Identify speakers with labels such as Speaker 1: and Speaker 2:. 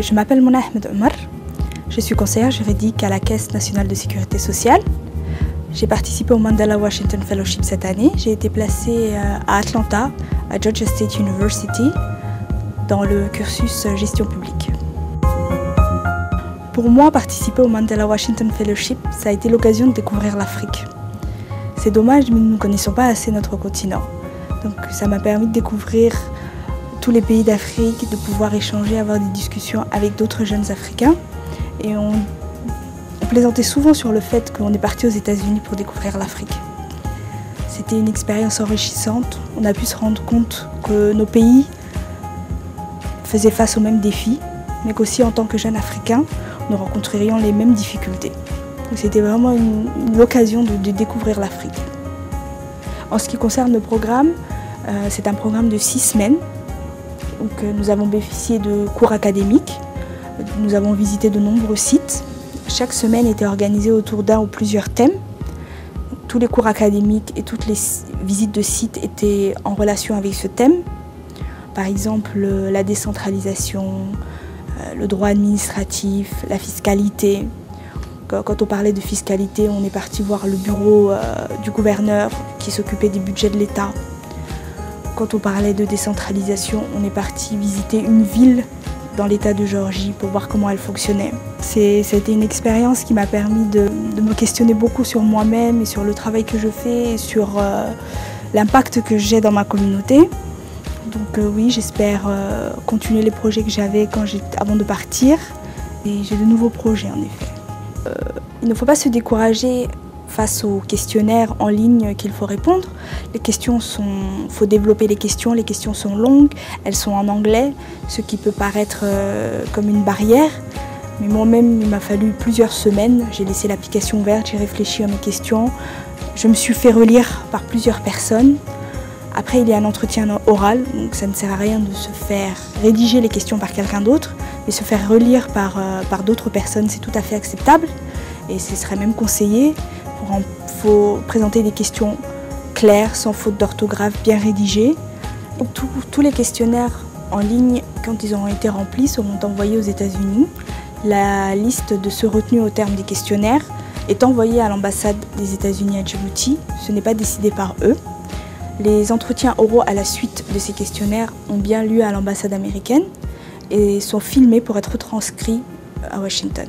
Speaker 1: Je m'appelle Mona Ahmed Omar, je suis conseillère juridique à la Caisse nationale de sécurité sociale. J'ai participé au Mandela Washington Fellowship cette année. J'ai été placée à Atlanta, à Georgia State University, dans le cursus gestion publique. Pour moi, participer au Mandela Washington Fellowship, ça a été l'occasion de découvrir l'Afrique. C'est dommage, mais nous ne connaissons pas assez notre continent. Donc ça m'a permis de découvrir tous les pays d'Afrique, de pouvoir échanger, avoir des discussions avec d'autres jeunes Africains. Et on plaisantait souvent sur le fait qu'on est parti aux États-Unis pour découvrir l'Afrique. C'était une expérience enrichissante. On a pu se rendre compte que nos pays faisaient face aux mêmes défis, mais qu'aussi en tant que jeunes Africains, nous rencontrerions les mêmes difficultés. C'était vraiment l'occasion de découvrir l'Afrique. En ce qui concerne le programme, c'est un programme de 6 semaines. Donc, nous avons bénéficié de cours académiques, nous avons visité de nombreux sites. Chaque semaine était organisée autour d'un ou plusieurs thèmes. Tous les cours académiques et toutes les visites de sites étaient en relation avec ce thème. Par exemple, la décentralisation, le droit administratif, la fiscalité. Quand on parlait de fiscalité, on est parti voir le bureau du gouverneur qui s'occupait des budgets de l'État. Quand on parlait de décentralisation, on est parti visiter une ville dans l'État de Géorgie pour voir comment elle fonctionnait. C'était une expérience qui m'a permis de me questionner beaucoup sur moi-même et sur le travail que je fais et sur l'impact que j'ai dans ma communauté. Donc oui, j'espère continuer les projets que j'avais avant de partir. Et j'ai de nouveaux projets en effet. Il ne faut pas se décourager face aux questionnaires en ligne qu'il faut répondre. Il faut développer les questions sont longues, elles sont en anglais, ce qui peut paraître comme une barrière. Mais moi-même, il m'a fallu plusieurs semaines. J'ai laissé l'application ouverte, j'ai réfléchi à mes questions. Je me suis fait relire par plusieurs personnes. Après, il y a un entretien oral, donc ça ne sert à rien de se faire rédiger les questions par quelqu'un d'autre, mais se faire relire par d'autres personnes, c'est tout à fait acceptable. Et ce serait même conseillé. Il faut présenter des questions claires, sans faute d'orthographe, bien rédigées. Tous les questionnaires en ligne, quand ils auront été remplis, seront envoyés aux États-Unis. La liste de ceux retenus au terme des questionnaires est envoyée à l'ambassade des États-Unis à Djibouti. Ce n'est pas décidé par eux. Les entretiens oraux à la suite de ces questionnaires ont bien lieu à l'ambassade américaine et sont filmés pour être transcrits à Washington.